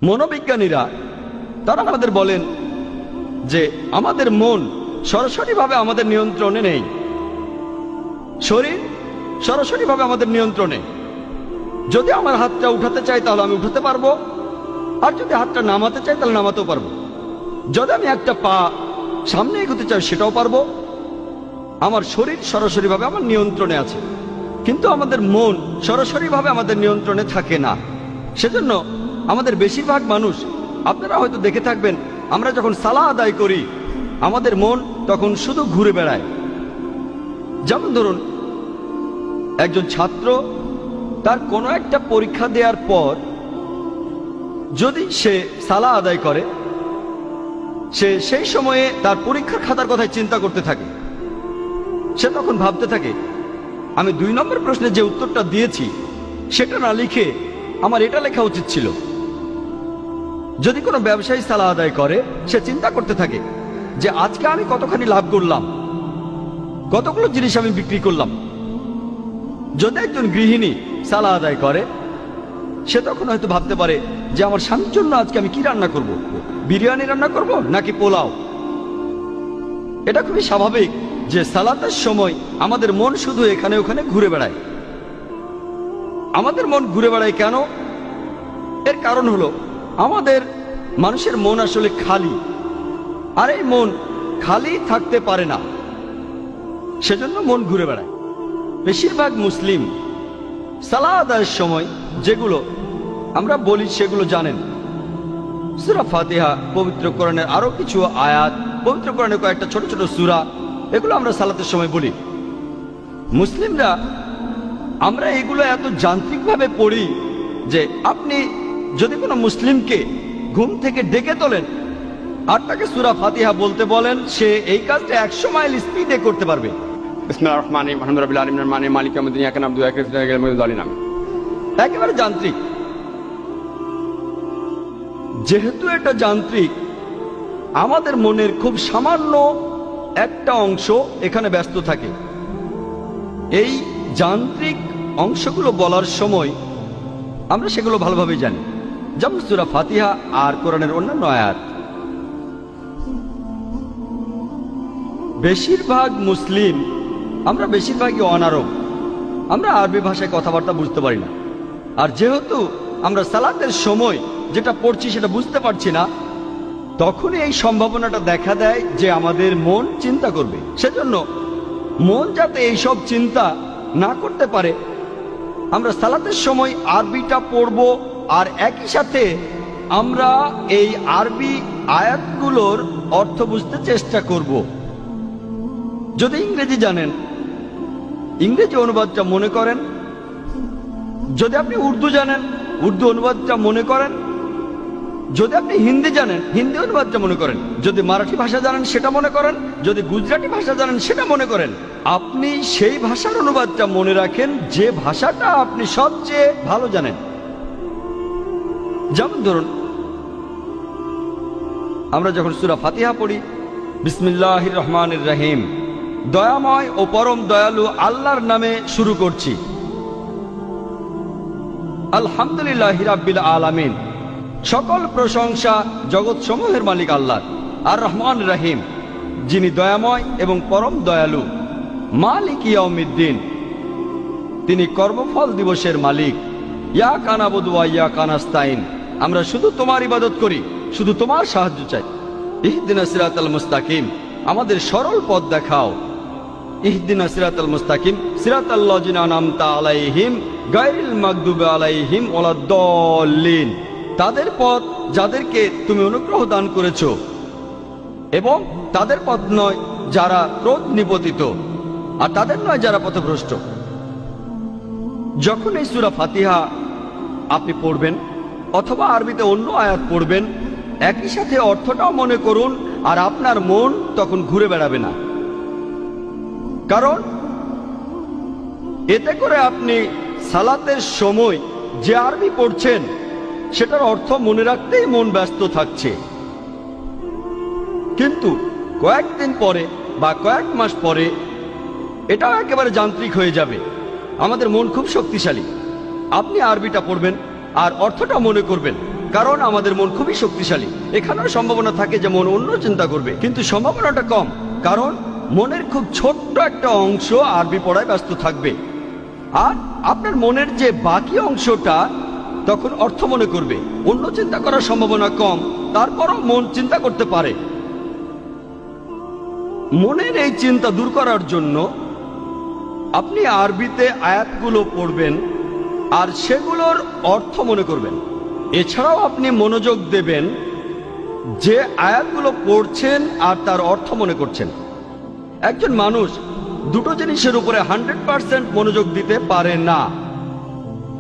মনোবিজ্ঞানীরা তারা আমাদের বলেন যে আমাদের মন সরাসরিভাবে আমাদের নিয়ন্ত্রণে নেই, শরীর সরাসরিভাবে আমাদের নিয়ন্ত্রণে। যদি আমার হাতটা উঠাতে চাই তাহলে আমি উঠাতে পারবো, আর যদি হাতটা নামাতে চাই তাহলে নামাতেও পারবো। যদি আমি একটা পা সামনে এগোতে চাই সেটাও পারবো। আমার শরীর সরাসরিভাবে আমার নিয়ন্ত্রণে আছে, কিন্তু আমাদের মন সরাসরিভাবে আমাদের নিয়ন্ত্রণে থাকে না। সেজন্য আমাদের বেশিরভাগ মানুষ, আপনারা হয়তো দেখে থাকবেন, আমরা যখন সালাহ আদায় করি আমাদের মন তখন শুধু ঘুরে বেড়ায়। যেমন ধরুন, একজন ছাত্র তার কোনো একটা পরীক্ষা দেওয়ার পর যদি সে সালাহ আদায় করে, সে সেই সময়ে তার পরীক্ষার খাতার কথায় চিন্তা করতে থাকে। সে তখন ভাবতে থাকে, আমি 2 নম্বর প্রশ্নে যে উত্তরটা দিয়েছি সেটা না লিখে আমার এটা লেখা উচিত ছিল। যদি কোনো ব্যবসায়ী সালাহ আদায় করে, সে চিন্তা করতে থাকে যে আজকে আমি কতখানি লাভ করলাম, কতগুলো জিনিস আমি বিক্রি করলাম। যদি একজন গৃহিণী সালাহ আদায় করে, সে তখন হয়তো ভাবতে পারে যে আমার স্বামীর জন্য আজকে আমি কি রান্না করব, বিরিয়ানি রান্না করব নাকি পোলাও। এটা খুবই স্বাভাবিক যে সালাতের সময় আমাদের মন শুধু এখানে ওখানে ঘুরে বেড়ায়। আমাদের মন ঘুরে বেড়ায় কেন? এর কারণ হলো আমাদের মানুষের মন আসলে খালি, আর এই মন খালি থাকতে পারে না, সেজন্য মন ঘুরে বেড়ায়। বেশিরভাগ মুসলিম সালাহ আদায়ের সময় যেগুলো আমরা বলি সেগুলো জানেন। সূরা ফাতিহা, পবিত্র কোরআনের আরো কিছু আয়াত, পবিত্র কোরআনের কয়েকটা ছোট ছোট সূরা, এগুলো আমরা সালাতের সময় বলি। মুসলিমরা আমরা এগুলো এত যান্ত্রিকভাবে পড়ি যে আপনি যদি কোনো মুসলিমকে ঘুম থেকে ডেকে তোলেন আর তাকে সূরা ফাতিহা বলতে বলেন, সে এই কাজটা 100 মাইল স্পিডে করতে পারবে। বিসমিল্লাহির রহমানির রহিম, আলহামদুলিল্লাহি রাব্বিল আলামিন, মালিকি ইয়াউমিদ্দিন, ইয়াকা না'বুদু ওয়া ইয়াকা নাস্তাঈন। একেবারে যান্ত্রিক। যেহেতু এটা যান্ত্রিক, আমাদের মনের খুব সামান্য একটা অংশ এখানে ব্যস্ত থাকে। এই যান্ত্রিক অংশগুলো বলার সময় আমরা সেগুলো ভালোভাবে জানি, যেমন সূরা ফাতিহা আর কোরআনের অন্যান্য আয়াত। বেশিরভাগ মুসলিম আমরা বেশিরভাগই অনারব, আমরা আরবি ভাষায় কথাবার্তা বুঝতে পারি না। আর যেহেতু আমরা সালাতের সময় যেটা পড়ছি সেটা বুঝতে পারছি না, তখনই এই সম্ভাবনাটা দেখা দেয় যে আমাদের মন চিন্তা করবে। সেজন্য মন যাতে এইসব চিন্তা না করতে পারে, আমরা সালাতের সময় আরবিটা পড়ব, আর একই সাথে আমরা এই আরবি আয়াতগুলোর অর্থ বুঝতে চেষ্টা করব। যদি ইংরেজি জানেন, ইংরেজি অনুবাদটা মনে করেন। যদি আপনি উর্দু জানেন, উর্দু অনুবাদটা মনে করেন। যদি আপনি হিন্দি জানেন, হিন্দি অনুবাদটা মনে করেন। যদি মারাঠি ভাষা জানেন সেটা মনে করেন। যদি গুজরাটি ভাষা জানেন সেটা মনে করেন। আপনি সেই ভাষার অনুবাদটা মনে রাখেন যে ভাষাটা আপনি সবচেয়ে ভালো জানেন। যেমন ধরুন, আমরা যখন সূরা ফাতিহা পড়ি, বিসমিল্লাহির রহমানির রহিম, দয়াময় ও পরম দয়ালু আল্লাহর নামে শুরু করছি। আলহামদুলিল্লাহি রাব্বিল আলামিন, সকল প্রশংসা জগৎসমূহের মালিক আল্লাহ। আর রহমান রহিম, যিনি দয়াময় এবং পরম দয়ালু। মালিক ইয়াউমিদ্দিন, তিনি কর্মফল দিবসের মালিক। ইয়াকা না'বুদু ওয়া ইয়াকা নাস্তাঈন, আমরা শুধু তোমার ইবাদত করি, শুধু তোমার সাহায্য চাই। ইহদিনাস সিরাতাল মুস্তাকিম, আমাদের সরল পথ দেখাও। ইহদিনাস সিরাতাল মুস্তাকিম সিরাতাল লাযিনা আন'আমতা আলাইহিম গায়রিল মাগদুবি আলাইহিম ওয়ালাদ-দাল্লিন, তাদের পথ যাদেরকে তুমি অনুগ্রহ দান করেছ, এবং তাদের পথ নয় যারা ক্রোধ নিপতিত, আর তাদের নয় যারা পথভ্রষ্ট। যখন এই সূরা ফাতিহা আপনি পড়বেন অথবা আরবিতে অন্য আয়াত পড়বেন, একই সাথে অর্থটাও মনে করুন, আর আপনার মন তখন ঘুরে বেড়াবে না। কারণ এতে করে আপনি সালাতের সময় যে আরবি পড়ছেন সেটার অর্থ মনে রাখতেই মন ব্যস্ত থাকছে। কিন্তু কয়েকদিন পরে বা কয়েক মাস পরে এটাও একেবারে যান্ত্রিক হয়ে যাবে। আমাদের মন খুব শক্তিশালী। আপনি আরবিটা পড়বেন আর অর্থটা মনে করবেন, কারণ আমাদের মন খুবই শক্তিশালী। এখানেও সম্ভাবনা থাকে যে মন অন্য চিন্তা করবে, কিন্তু সম্ভাবনাটা কম, কারণ মনের খুব ছোট্ট একটা অংশ আরবি পড়ায় ব্যস্ত থাকবে। আর আপনার মনের যে বাকি অংশটা তখন অর্থ মনে করবে। অন্য চিন্তা করার সম্ভাবনা কম, তারপরও মন চিন্তা করতে পারে। মনের এই চিন্তা দূর করার জন্য আপনি আরবিতে আয়াতগুলো পড়বেন আর সেগুলোর অর্থ মনে করবেন। এছাড়াও আপনি মনোযোগ দেবেন যে আয়াতগুলো পড়ছেন আর তার অর্থ মনে করছেন। একজন মানুষ দুটো জিনিসের উপরে 100% মনোযোগ দিতে পারে না।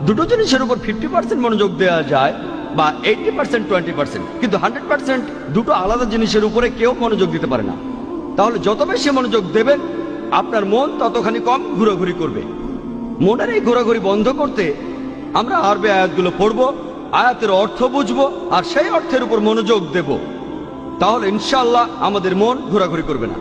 দুটো জিনিসের উপর 50% মনোযোগ দেওয়া যায়, বা 80% 20%, কিন্তু 100% দুটো আলাদা জিনিসের উপরে কেউ মনোযোগ দিতে পারে না। তাহলে যত বেশি মনোযোগ দেবেন আপনার মন ততখানি কম ঘোরাঘুরি করবে। মনের এই ঘোরাঘুরি বন্ধ করতে আমরা আরবি আয়াতগুলো পড়ব, আয়াতের অর্থ বুঝবো আর সেই অর্থের উপর মনোযোগ দেব। তাহলে ইনশাআল্লাহ আমাদের মন ঘোরাঘুরি করবে না।